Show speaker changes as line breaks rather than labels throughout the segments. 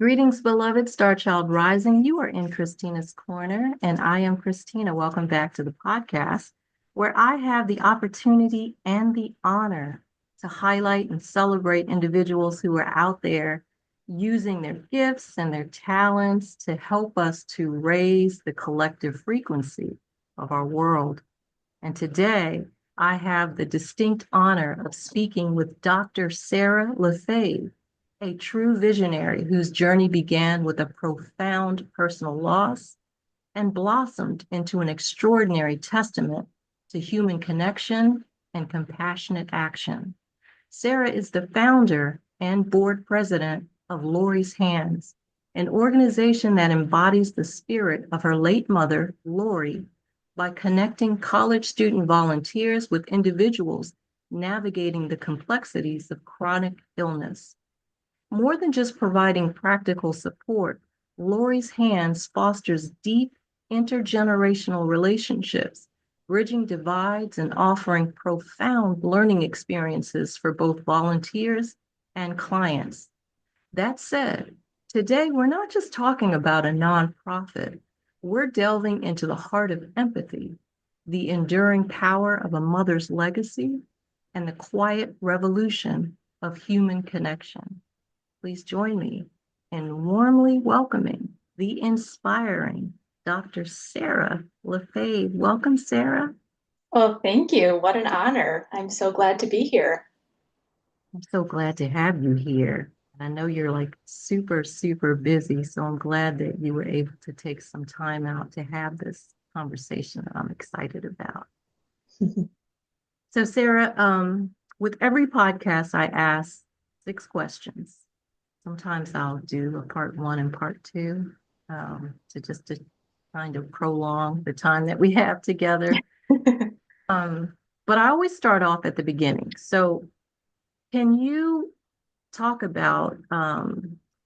Greetings, beloved Star Child Rising. You are in Christina's Corner, and I am Christina. Welcome back to the podcast, where I have the opportunity and the honor to highlight and celebrate individuals who are out there using their gifts and their talents to help us to raise the collective frequency of our world. And today, I have the distinct honor of speaking with Dr. Sarah LaFave, a true visionary whose journey began with a profound personal loss and blossomed into an extraordinary testament to human connection and compassionate action. Sarah is the founder and board president of Lori's Hands, an organization that embodies the spirit of her late mother, Lori, by connecting college student volunteers with individuals navigating the complexities of chronic illness. More than just providing practical support, Lori's Hands fosters deep intergenerational relationships, bridging divides and offering profound learning experiences for both volunteers and clients. That said, today we're not just talking about a nonprofit. We're delving into the heart of empathy, the enduring power of a mother's legacy, and the quiet revolution of human connection. Please join me in warmly welcoming the inspiring Dr. Sarah LaFave. Welcome, Sarah.
Well, thank you. What an honor. I'm so glad to be here.
I'm so glad to have you here. I know you're like super, super busy, so I'm glad that you were able to take some time out to have this conversation that I'm excited about. So, Sarah, with every podcast, I ask 6 questions. Sometimes I'll do a part one and part two to kind of prolong the time that we have together. But I always start off at the beginning. So, can you talk about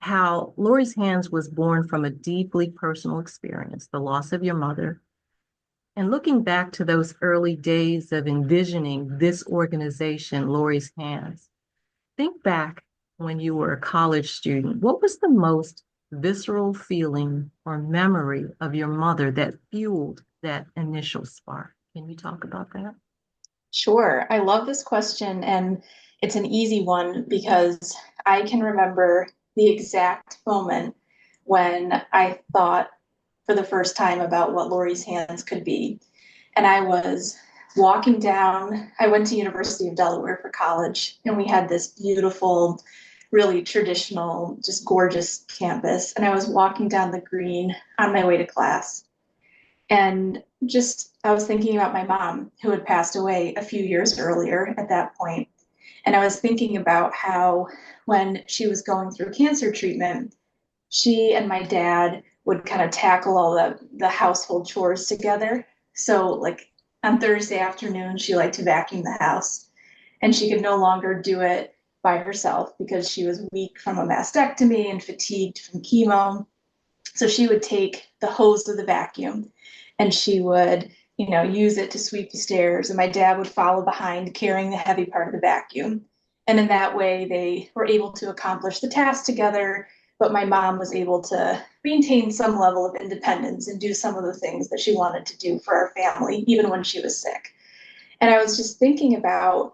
how Lori's Hands was born from a deeply personal experience, the loss of your mother, and looking back to those early days of envisioning this organization, Lori's Hands? Think back when you were a college student. What was the most visceral feeling or memory of your mother that fueled that initial spark? Can you talk about that?
Sure. I love this question, and it's an easy one because I can remember the exact moment when I thought for the first time about what Lori's Hands could be. And I was walking down, I went to University of Delaware for college, and we had this beautiful, really traditional, just gorgeous campus. And I was walking down the green on my way to class. And just, I was thinking about my mom, who had passed away a few years earlier at that point. And I was thinking about how, when she was going through cancer treatment, she and my dad would kind of tackle all the household chores together. So, like on Thursday afternoon, she liked to vacuum the house, and she could no longer do it by herself because she was weak from a mastectomy and fatigued from chemo. So she would take the hose of the vacuum and she would, use it to sweep the stairs. And my dad would follow behind carrying the heavy part of the vacuum. And in that way, they were able to accomplish the task together. But my mom was able to maintain some level of independence and do some of the things that she wanted to do for our family, even when she was sick. And I was just thinking about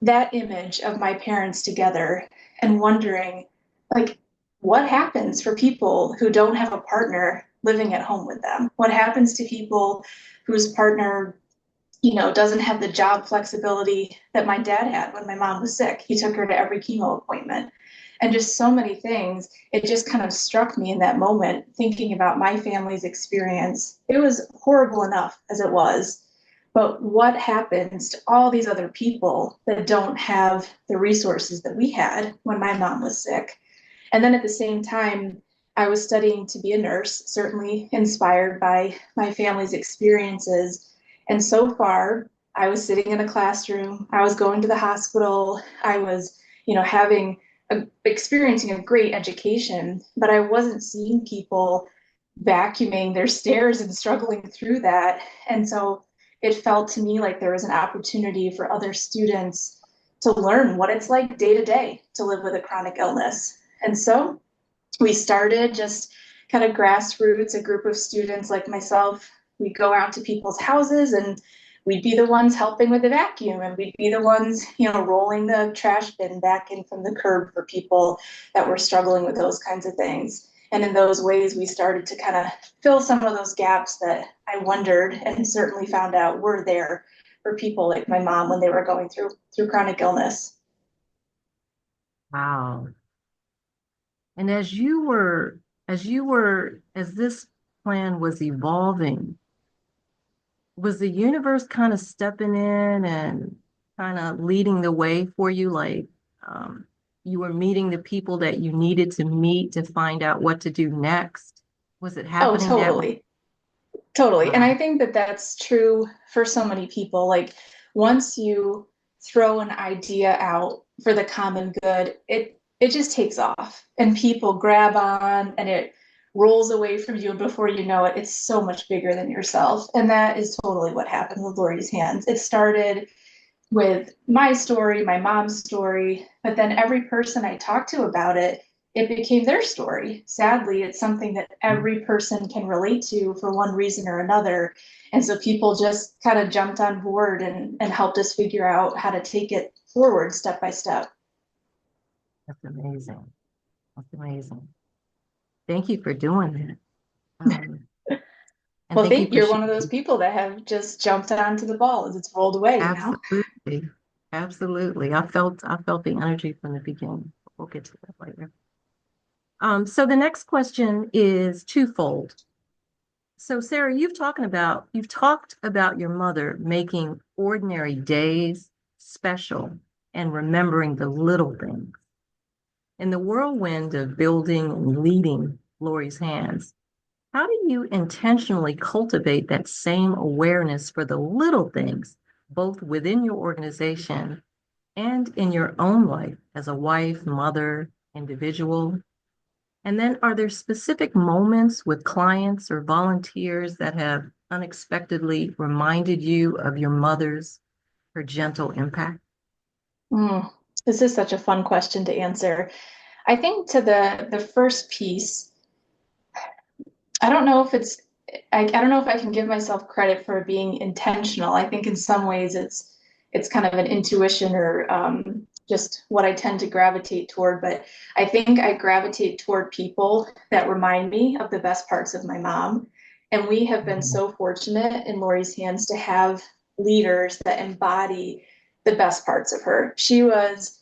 that image of my parents together and wondering, like, what happens for people who don't have a partner living at home with them? What happens to people whose partner, doesn't have the job flexibility that my dad had when my mom was sick? He took her to every chemo appointment. And just so many things. It just kind of struck me in that moment, thinking about my family's experience. It was horrible enough as it was, but what happens to all these other people that don't have the resources that we had when my mom was sick? And then at the same time, I was studying to be a nurse, certainly inspired by my family's experiences. And so far, I was sitting in a classroom, I was going to the hospital, I was, experiencing a great education, but I wasn't seeing people vacuuming their stairs and struggling through that. And so it felt to me like there was an opportunity for other students to learn what it's like day to day to live with a chronic illness. And so We started just kind of grassroots, a group of students like myself. We'd go out to people's houses and we'd be the ones helping with the vacuum, and we'd be the ones, rolling the trash bin back in from the curb for people that were struggling with those kinds of things. And in those ways, we started to kind of fill some of those gaps that I wondered and certainly found out were there for people like my mom when they were going through chronic illness.
Wow. And as this plan was evolving, was the universe kind of stepping in and kind of leading the way for you? Like, um, you were meeting the people that you needed to meet to find out what to do next? Was it
Oh,
happening that way?
totally. Totally. And
Wow.
I think that that's true for so many people. Like once you throw an idea out for the common good, it just takes off and people grab on and it rolls away from you. And before you know it, it's so much bigger than yourself. And that is totally what happened with Lori's Hands. It started with my story, my mom's story, but then every person I talked to about it, it became their story. Sadly, it's something that every person can relate to for one reason or another. And so people just kind of jumped on board and helped us figure out how to take it forward step by step.
That's amazing. That's amazing. Thank you for doing that. Um, and
Well,
thank you
think
for
you're one of those
sharing.
people that have just jumped onto the ball as it's rolled away.
Absolutely. Absolutely. I felt the energy from the beginning. We'll get to that later. So the next question is twofold. So Sarah, you've talked about your mother making ordinary days special and remembering the little things. In the whirlwind of building and leading Lori's Hands, how do you intentionally cultivate that same awareness for the little things, both within your organization and in your own life as a wife, mother, individual? And then are there specific moments with clients or volunteers that have unexpectedly reminded you of your mother's, her gentle impact?
Mm, this is such a fun question to answer. I think to the first piece, I don't know if it's I don't know if I can give myself credit for being intentional. I think in some ways it's kind of an intuition or just what I tend to gravitate toward. But I think I gravitate toward people that remind me of the best parts of my mom. And we have been
Mhm.
so fortunate in Lori's Hands to have leaders that embody the best parts of her. She was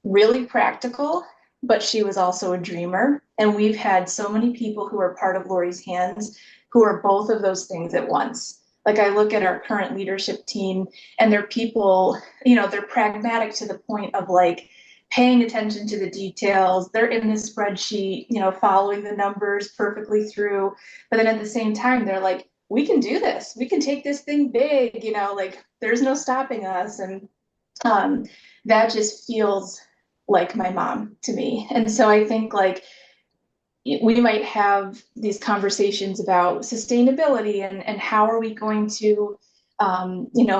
really practical, but she was also a dreamer. And we've had so many people who are part of Lori's Hands who are both of those things at once. Like I look at our current leadership team and they're people, they're pragmatic to the point of like paying attention to the details. They're in the spreadsheet, following the numbers perfectly through. But then at the same time, they're like, we can do this. We can take this thing big, like there's no stopping us. And um, that just feels like my mom to me. And so I think like we might have these conversations about sustainability and how are we going to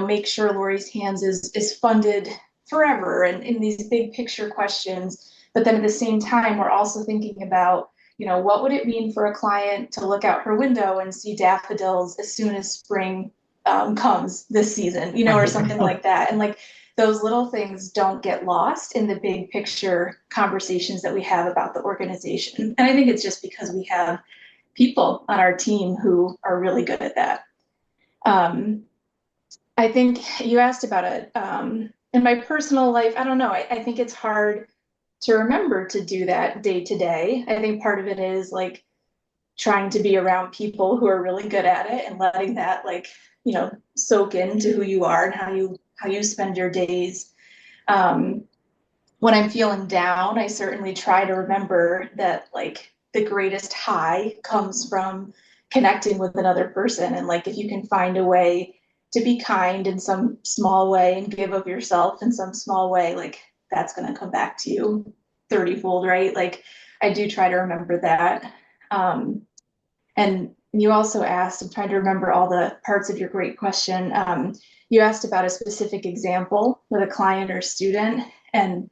make sure Lori's Hands is funded forever and in these big picture questions. But then at the same time, we're also thinking about, what would it mean for a client to look out her window and see daffodils as soon as spring comes this season, or
Right,
something
right.
like that. And like those little things don't get lost in the big picture conversations that we have about the organization. And I think it's just because we have people on our team who are really good at that. Um, I think you asked about it. In my personal life, I don't know. I think it's hard to remember to do that day to day. I think part of it is like trying to be around people who are really good at it and letting that like, soak into who you are and how you spend your days. Um, when I'm feeling down, I certainly try to remember that like the greatest high comes from connecting with another person. And like if you can find a way to be kind in some small way and give of yourself in some small way, like that's going to come back to you 30-fold, right? Like I do try to remember that. And you also asked, I'm trying to remember all the parts of your great question. You asked about a specific example with a client or student, and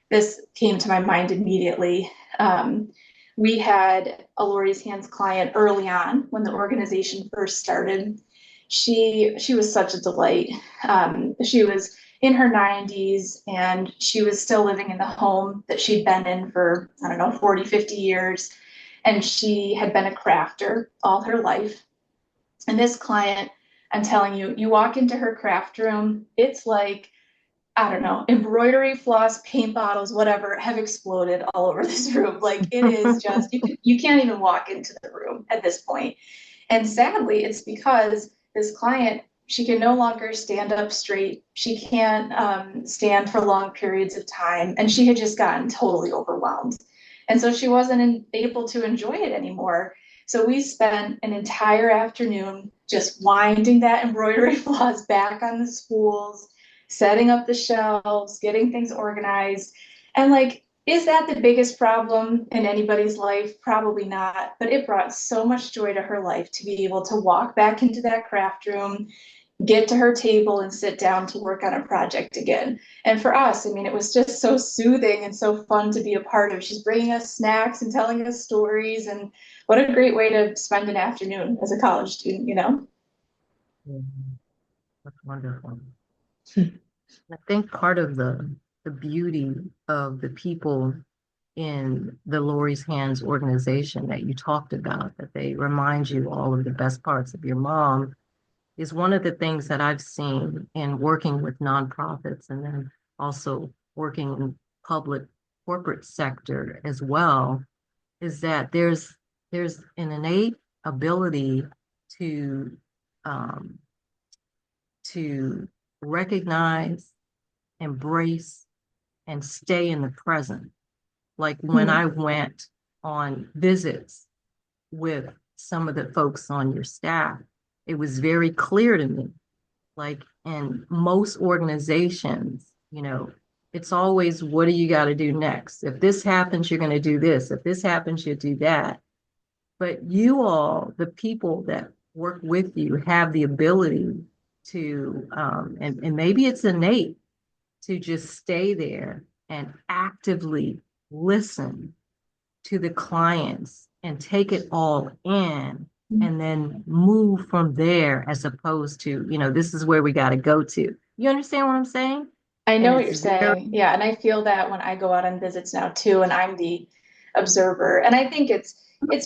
this came to my mind immediately. Um, We had a Lori's Hands client early on when the organization first started. She was such a delight. She was in her 90s and she was still living in the home that she'd been in for, I don't know, 40, 50 years. And she had been a crafter all her life. And this client, I'm telling you, you walk into her craft room, it's like, I don't know, embroidery, floss, paint bottles, whatever, have exploded all over this room. Like it is just you can't even walk into the room at this point. And sadly, it's because this client, she can no longer stand up straight. She can't stand for long periods of time, and she had just gotten totally overwhelmed. And so she wasn't able to enjoy it anymore. So we spent an entire afternoon just winding that embroidery floss back on the spools, setting up the shelves, getting things organized. And like, is that the biggest problem in anybody's life? Probably not. But it brought so much joy to her life to be able to walk back into that craft room, get to her table and sit down to work on a project again. And for us, I mean, it was just so soothing and so fun to be a part of. She's bringing us snacks and telling us stories. And what a great way to spend an afternoon as a college student, you know?
Mhm. That's wonderful. I think part of the beauty of the people in the Lori's Hands organization that you talked about, that they remind you all of the best parts of your mom, is one of the things that I've seen in working with nonprofits and then also working in public corporate sector as well, is that there's an innate ability to um, to recognize, embrace, and stay in the present. Like when
Hmm.
I went on visits with some of the folks on your staff, it was very clear to me, like in most organizations, it's always, what do you got to do next? If this happens, you're going to do this. If this happens, you do that. But you all, the people that work with you, have the ability to, and maybe it's innate, to just stay there and actively listen to the clients and take it all in and then move from there as opposed to, this is where we got to go to. You understand what I'm saying?
I
And
know what
it's
you're
very,
saying. Yeah, and I feel that when I go out on visits now too, and I'm the observer. And I think it's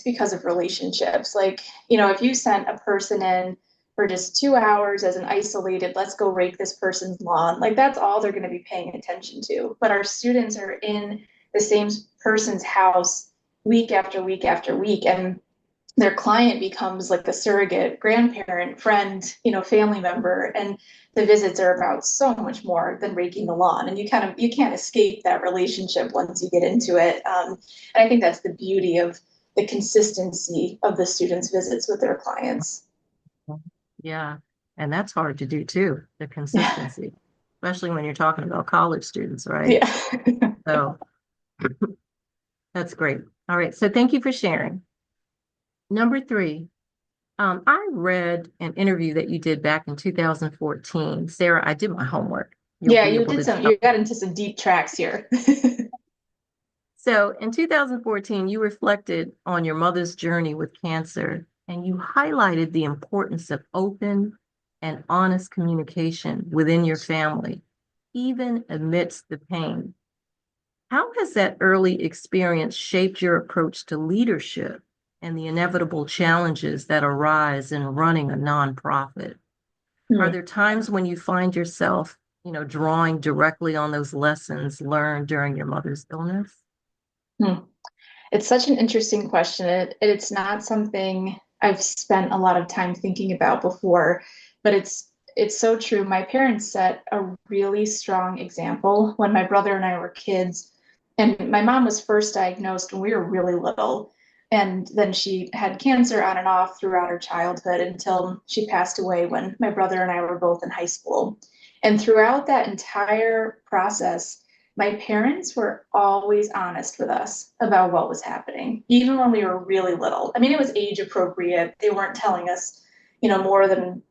because of relationships. Like, if you sent a person in for just 2 hours as an isolated, let's go rake this person's lawn, like that's all they're going to be paying attention to. But our students are in the same person's house week after week after week, and their client becomes like the surrogate grandparent, friend, family member. And the visits are about so much more than raking the lawn. And you can't escape that relationship once you get into it. And I think that's the beauty of the consistency of the students' visits with their clients.
yeah. And that's hard to do too, the
Yeah.
consistency, especially when you're talking about college students, right?
Yeah.
So that's great. All right. So thank you for sharing. Number three, I read an interview that you did back in 2014. Sarah, I did my homework. You'll
Yeah,
be able to
you
tell.
got into some deep tracks here.
So in 2014, you reflected on your mother's journey with cancer and you highlighted the importance of open and honest communication within your family, even amidst the pain. How has that early experience shaped your approach to leadership and the inevitable challenges that arise in running a nonprofit? Are
Hmm.
there times when you find yourself, drawing directly on those lessons learned during your mother's illness?
Hmm. It's such an interesting question. It's not something I've spent a lot of time thinking about before, but it's so true. My parents set a really strong example when my brother and I were kids. And my mom was first diagnosed when we were really little. And then she had cancer on and off throughout her childhood until she passed away when my brother and I were both in high school. And throughout that entire process, my parents were always honest with us about what was happening, even when we were really little. I mean, it was age appropriate. They weren't telling us, more than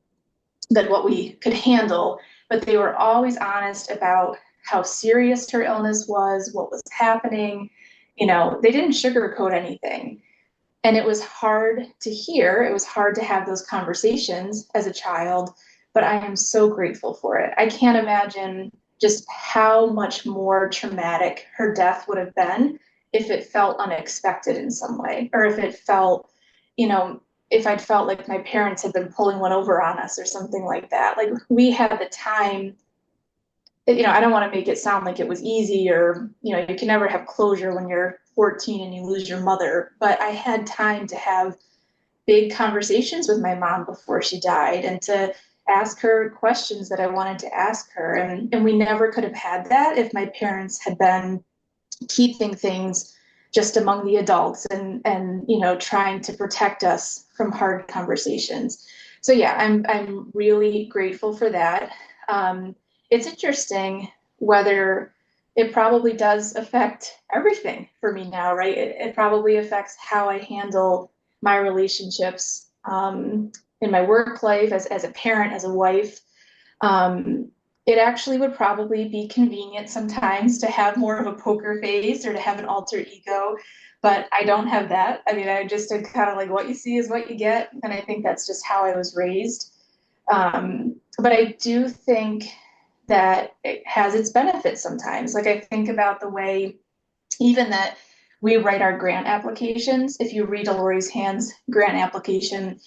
what we could handle, but they were always honest about how serious her illness was, what was happening, they didn't sugarcoat anything. And it was hard to hear. It was hard to have those conversations as a child, but I am so grateful for it. I can't imagine just how much more traumatic her death would have been if it felt unexpected in some way, or if it felt, you know, if I'd felt like my parents had been pulling one over on us or something like that. Like we had the time, I don't want to make it sound like it was easy or, you can never have closure when you're 14 and you lose your mother, but I had time to have big conversations with my mom before she died and to ask her questions that I wanted to ask her. And we never could have had that if my parents had been keeping things just among the adults and trying to protect us from hard conversations. So yeah, I'm really grateful for that. It's interesting whether it probably does affect everything for me now, right? It probably affects how I handle my relationships in my work life as a parent, as a wife. Um, it actually would probably be convenient sometimes to have more of a poker face or to have an alter ego, but I don't have that. I mean, I just am kind of like what you see is what you get, and I think that's just how I was raised. But I do think that it has its benefits sometimes. Like I think about the way even that we write our grant applications. If you read a Lori's Hands grant application,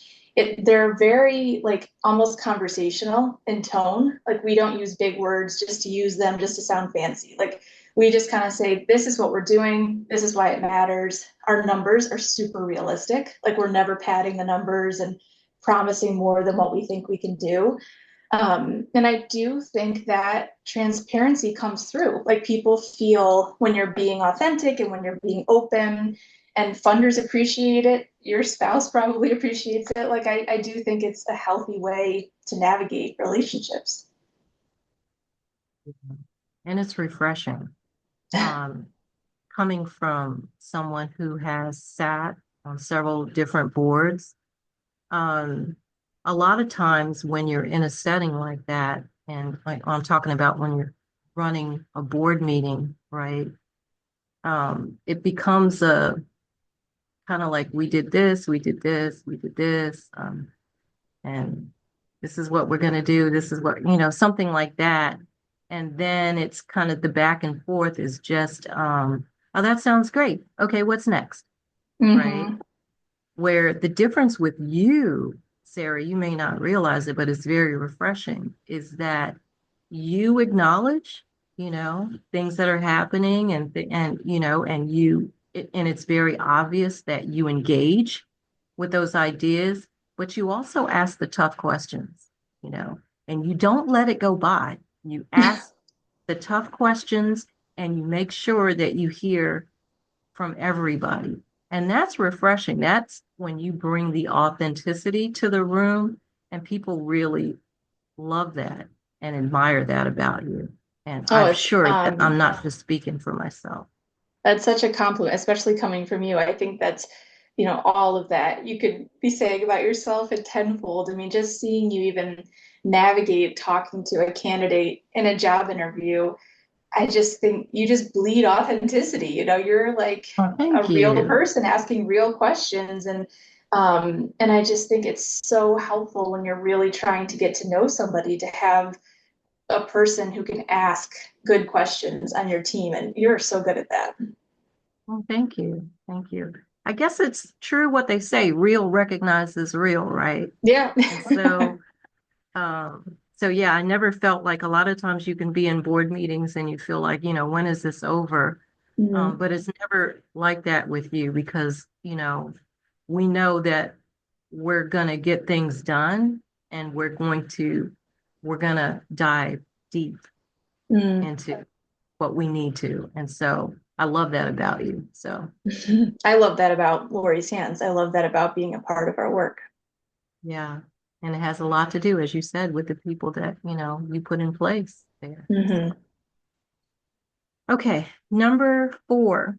they're very like almost conversational in tone. Like we don't use big words just to use them just to sound fancy. Like we just kind of say, this is what we're doing. This is why it matters. Our numbers are super realistic. Like we're never padding the numbers and promising more than what we think we can do. And I do think that transparency comes through. Like people feel when you're being authentic and when you're being open, and funders appreciate it. Your spouse probably appreciates it. Like I do think it's a healthy way to navigate relationships.
And it's refreshing. Um, Coming from someone who has sat on several different boards, um, a lot of times when you're in a setting like that, and like I'm talking about when you're running a board meeting, right? It becomes a kind of like we did this, we did this, we did this, and this is what we're going to do. This is what, something like that. And then it's kind of the back and forth is just, oh, that sounds great. Okay, what's next? Right?
Mm-hmm.
Where the difference with you, Sarah, you may not realize it, but it's very refreshing, is that you acknowledge, things that are happening and it's very obvious that you engage with those ideas, but you also ask the tough questions, you know, and you don't let it go by. You ask the tough questions and you make sure that you hear from everybody. And that's refreshing. That's when you bring the authenticity to the room, and people really love that and admire that about you. And
Oh,
I'm
it's
sure that I'm not just speaking for myself.
that's such a compliment, especially coming from you. I think that's, all of that you could be saying about yourself at tenfold. I mean, just seeing you even navigate talking to a candidate in a job interview, I just think you just bleed authenticity. You're like
Oh,
a
thank
real
you.
person asking real questions, and I just think it's so helpful when you're really trying to get to know somebody to have a person who can ask good questions on your team, and you're so good at that.
Well, thank you. Thank you. I guess it's true what they say, real recognizes real, right?
Yeah.
And so yeah, I never felt like a lot of times you can be in board meetings and you feel like, when is this over?
Mm.
But it's never like that with you because, we know that we're gonna get things done and we're gonna dive deep
Mm.
into what we need to. And so I love that about you. So
I love that about Lori's Hands. I love that about being a part of our work.
yeah. And it has a lot to do, as you said, with the people that, you put in place there.
Hmm.
Okay, number 4.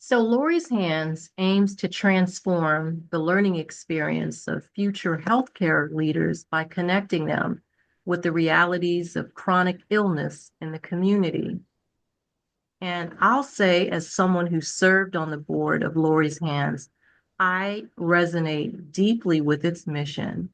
So Lori's Hands aims to transform the learning experience of future healthcare leaders by connecting them with the realities of chronic illness in the community. And I'll say, as someone who served on the board of Lori's Hands, I resonate deeply with its mission.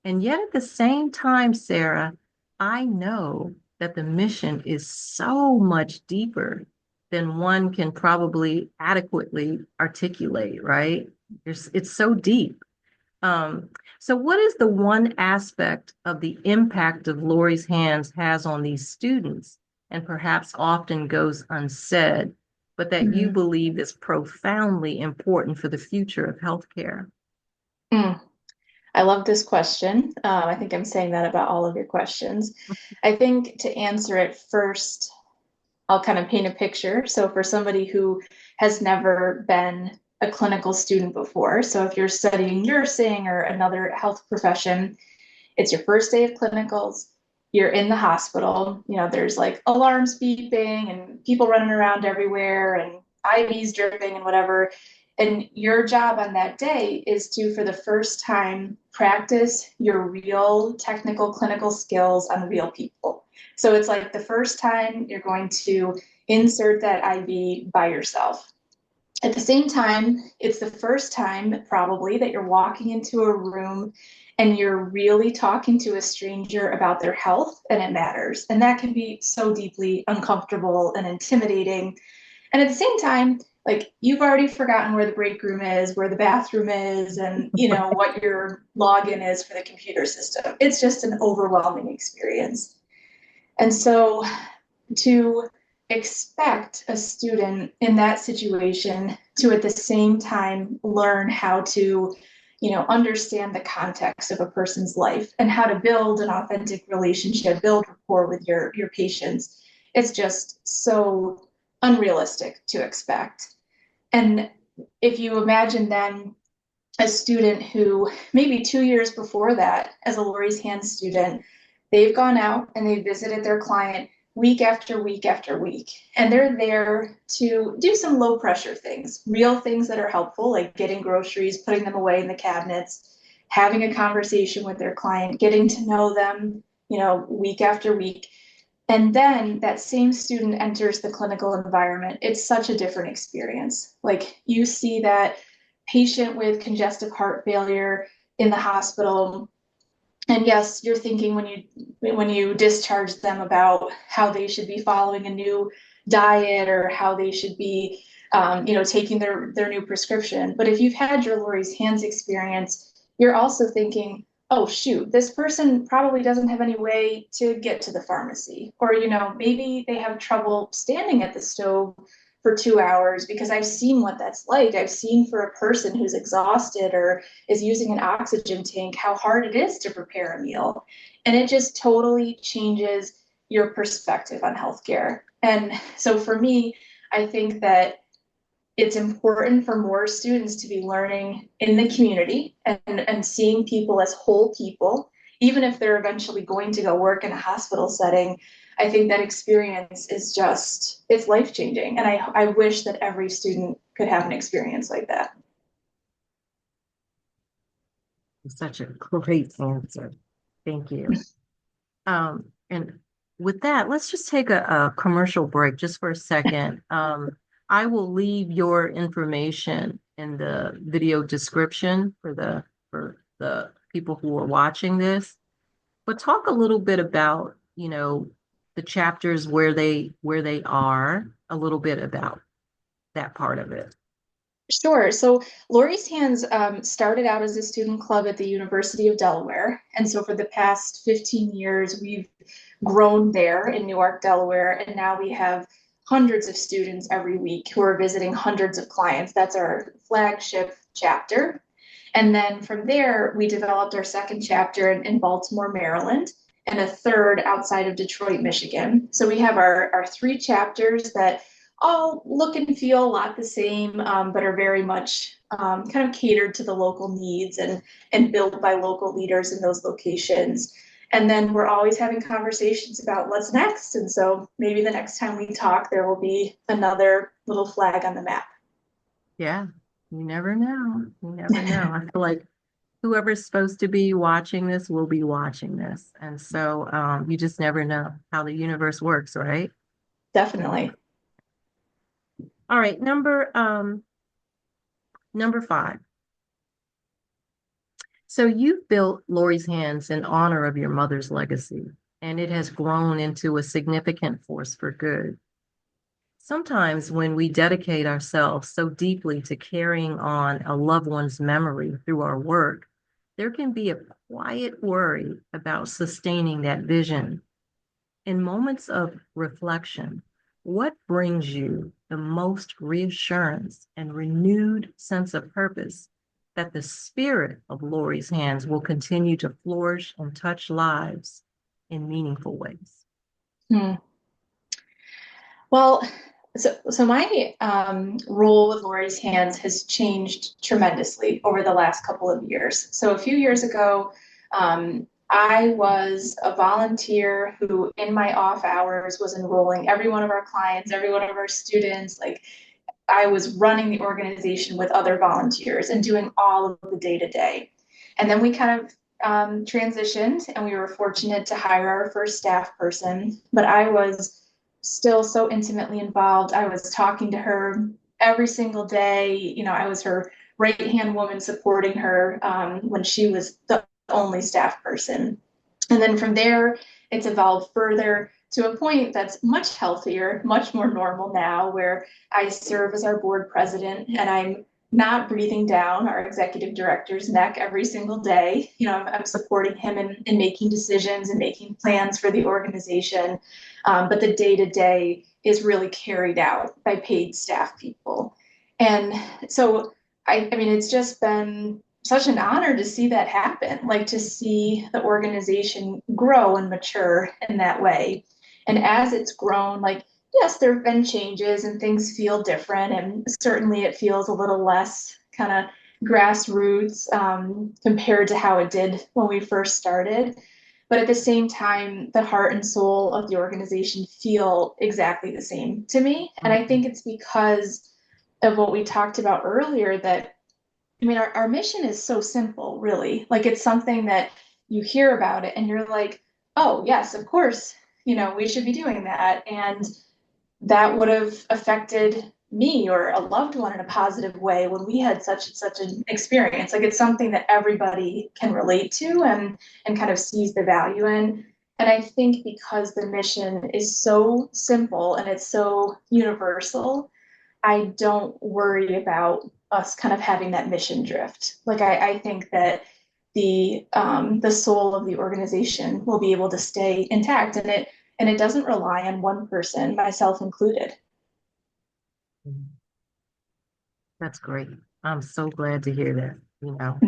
And yet at the same time, Sarah, I know that the mission is so much deeper than one can probably adequately articulate, right? It's so deep. Um, so what is the one aspect of the impact of Lori's Hands has on these students and perhaps often goes unsaid, but that you
Mhm.
believe is profoundly important for the future of healthcare?
Mm. I love this question. I think I'm saying that about all of your questions. I think to answer it first, I'll kind of paint a picture. So, for somebody who has never been a clinical student before, so if you're studying nursing or another health profession, it's your first day of clinicals. You're in the hospital. There's like alarms beeping and people running around everywhere and IVs dripping and whatever. And your job on that day is to, for the first time, practice your real technical clinical skills on real people. So it's like the first time you're going to insert that IV by yourself. At the same time, it's the first time probably that you're walking into a room and you're really talking to a stranger about their health and it matters. And that can be so deeply uncomfortable and intimidating. And at the same time, like you've already forgotten where the break room is, where the bathroom is, and what your login is for the computer system. It's just an overwhelming experience. And so to expect a student in that situation to at the same time learn how to understand the context of a person's life and how to build an authentic relationship, build rapport with your patients, it's just so unrealistic to expect. And if you imagine then a student who maybe 2 years before that, as a Lori's Hands student, they've gone out and they visited their client week after week after week. And they're there to do some low pressure things, real things that are helpful, like getting groceries, putting them away in the cabinets, having a conversation with their client, getting to know them, week after week. And then that same student enters the clinical environment. It's such a different experience. Like you see that patient with congestive heart failure in the hospital, and yes, you're thinking when you discharge them about how they should be following a new diet or how they should be taking their new prescription. But if you've had your Lori's Hands experience, you're also thinking, oh shoot, this person probably doesn't have any way to get to the pharmacy, or maybe they have trouble standing at the stove for 2 hours, because I've seen what that's like. I've seen, for a person who's exhausted or is using an oxygen tank, how hard it is to prepare a meal. And it just totally changes your perspective on healthcare. And so for me, I think that it's important for more students to be learning in the community and seeing people as whole people, even if they're eventually going to go work in a hospital setting. I think that experience is just, it's life changing. And I wish that every student could have an experience like that.
Such a great answer. Thank you. And with that, let's just take a commercial break just for a second. I will leave your information in the video description for the people who are watching this. But talk a little bit about, the chapters where they are, a little bit about that part of it.
Sure. So Lori's Hands started out as a student club at the University of Delaware. And so for the past 15 years, we've grown there in Newark, Delaware. And now we have hundreds of students every week who are visiting hundreds of clients. That's our flagship chapter. And then from there, we developed our second chapter in Baltimore, Maryland, and a third outside of Detroit, Michigan. So we have our three chapters that all look and feel a lot the same, but are very much kind of catered to the local needs and built by local leaders in those locations. And then we're always having conversations about what's next. And so maybe the next time we talk, there will be another little flag on the map.
Yeah, you never know. You never know. I feel like whoever's supposed to be watching this will be watching this. And so you just never know how the universe works, right?
Definitely.
All right, number five. So you've built Lori's Hands in honor of your mother's legacy, and it has grown into a significant force for good. Sometimes when we dedicate ourselves so deeply to carrying on a loved one's memory through our work, there can be a quiet worry about sustaining that vision. In moments of reflection, what brings you the most reassurance and renewed sense of purpose that the spirit of Lori's Hands will continue to flourish and touch lives in meaningful ways?
Hmm. Well, so my role with Lori's Hands has changed tremendously over the last couple of years. So a few years ago, I was a volunteer who, in my off hours, was enrolling every one of our clients, every one of our students. Like I was running the organization with other volunteers and doing all of the day to day. And then we kind of transitioned, and we were fortunate to hire our first staff person. But I was still so intimately involved. I was talking to her every single day. You know, I was her right hand woman supporting her when she was the only staff person. And then from there, it's evolved further to a point that's much healthier, much more normal now, where I serve as our board president and I'm not breathing down our executive director's neck every single day. You know, I'm supporting him in making decisions and making plans for the organization. But the day to day is really carried out by paid staff people. And so, I mean, it's just been such an honor to see that happen, like to see the organization grow and mature in that way. And as it's grown, like, yes, there have been changes and things feel different. And certainly it feels a little less kind of grassroots compared to how it did when we first started. But at the same time, the heart and soul of the organization feel exactly the same to me. And I think it's because of what we talked about earlier that I mean, our mission is so simple, really. Like it's something that you hear about it and you're like, oh, yes, of course, you know, we should be doing that. And that would have affected me or a loved one in a positive way when we had such an experience. Like it's something that everybody can relate to and kind of sees the value in. And I think because the mission is so simple and it's so universal, I don't worry about us kind of having that mission drift. Like I think that the soul of the organization will be able to stay intact, and it doesn't rely on one person, myself included.
That's great. I'm so glad to hear that.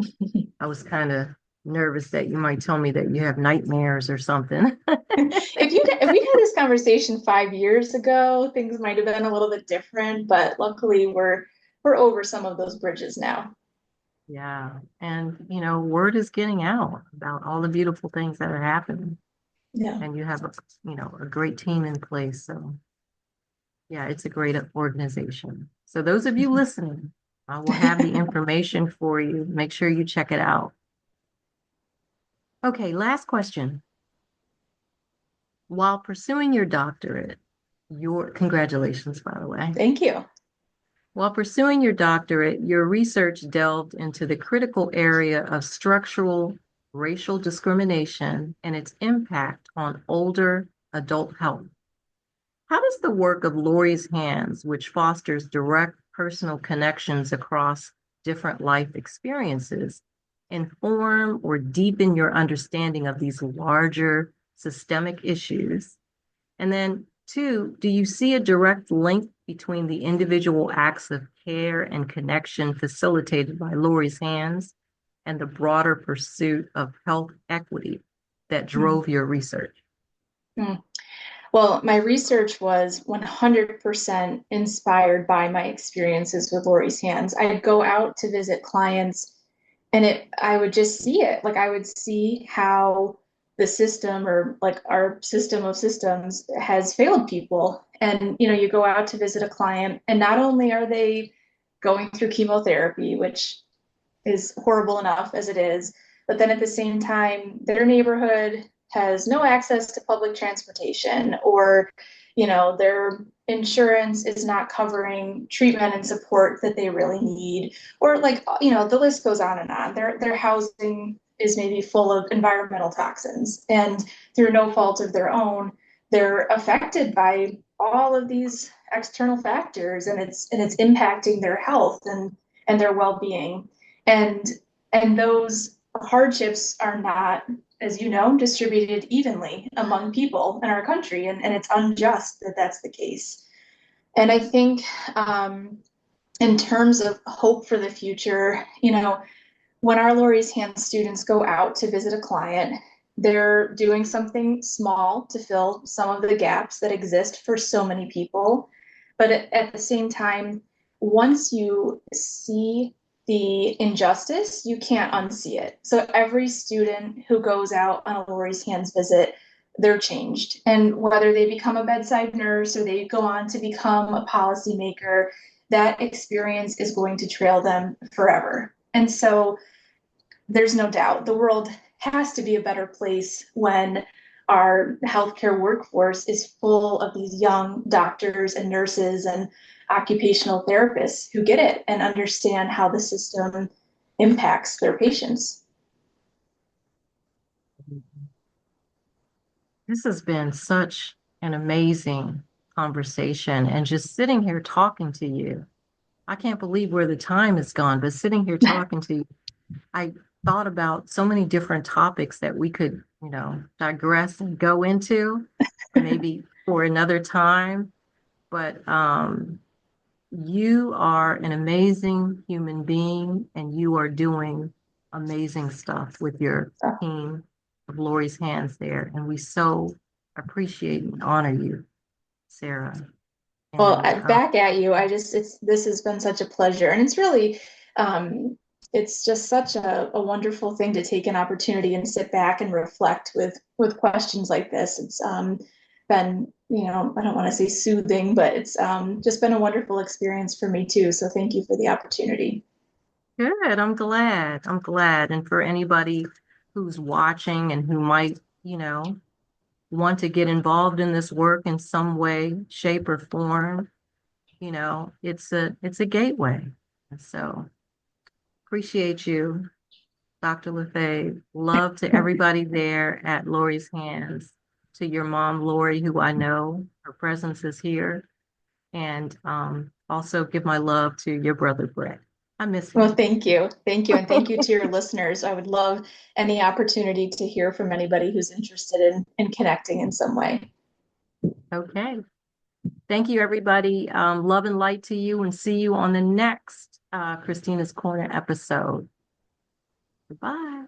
I was kind of nervous that you might tell me that you have nightmares or something.
If we'd had this conversation 5 years ago, things might have been a little bit different, but luckily we're over some of those bridges now.
Yeah. And, word is getting out about all the beautiful things that are happening.
Yeah.
And you have a great team in place. So yeah, it's a great organization. So those of you listening, I will have the information for you. Make sure you check it out. Okay, last question. While pursuing your doctorate, your congratulations, by the way.
Thank you.
While pursuing your doctorate, your research delved into the critical area of structural racial discrimination and its impact on older adult health. How does the work of Lori's Hands, which fosters direct personal connections across different life experiences, inform or deepen your understanding of these larger systemic issues? And then, two, do you see a direct link between the individual acts of care and connection facilitated by Lori's Hands and the broader pursuit of health equity that drove your research?
Mm-hmm. Well, my research was 100% inspired by my experiences with Lori's Hands. I'd go out to visit clients and I would just see it. Like I would see how the system or like our system of systems has failed people. And, you know, you go out to visit a client and not only are they going through chemotherapy, which is horrible enough as it is. But then at the same time, their neighborhood has no access to public transportation, or their insurance is not covering treatment and support that they really need, or like, the list goes on and on. Their housing is maybe full of environmental toxins, and through no fault of their own, they're affected by all of these external factors, and it's impacting their health and their well-being. And those hardships are not, as you know, distributed evenly among people in our country, and it's unjust that that's the case. And I think, in terms of hope for the future, when our Lori's Hands students go out to visit a client, they're doing something small to fill some of the gaps that exist for so many people. But at the same time, once you see the injustice, you can't unsee it. So every student who goes out on a Lori's Hands visit, they're changed. And whether they become a bedside nurse or they go on to become a policymaker, that experience is going to trail them forever. And so there's no doubt the world has to be a better place when our healthcare workforce is full of these young doctors and nurses and occupational therapists who get it and understand how the system impacts their patients.
This has been such an amazing conversation, and just sitting here talking to you. I can't believe where the time has gone, but sitting here talking to you, I thought about so many different topics that we could, digress and go into, maybe for another time. But you are an amazing human being, and you are doing amazing stuff with your team of Lori's Hands there. And we so appreciate and honor you, Sarah.
Well,
And
back at you. This has been such a pleasure. And it's really, it's just such a wonderful thing to take an opportunity and sit back and reflect with questions like this. It's been, I don't want to say soothing, but it's just been a wonderful experience for me too. So thank you for the opportunity.
good. I'm glad. I'm glad. And for anybody who's watching and who might, want to get involved in this work in some way, shape, or form, it's a gateway. And so appreciate you, Dr. LaFave. Love to everybody there at Lori's Hands, to your mom, Lori, who I know her presence is here. And also give my love to your brother, Brett. I miss
Well,
him.
thank you. Thank you. And thank you to your listeners. I would love any opportunity to hear from anybody who's interested in connecting in some way.
Okay. Thank you, everybody. Love and light to you, and see you on the next Christina's Corner episode. Goodbye.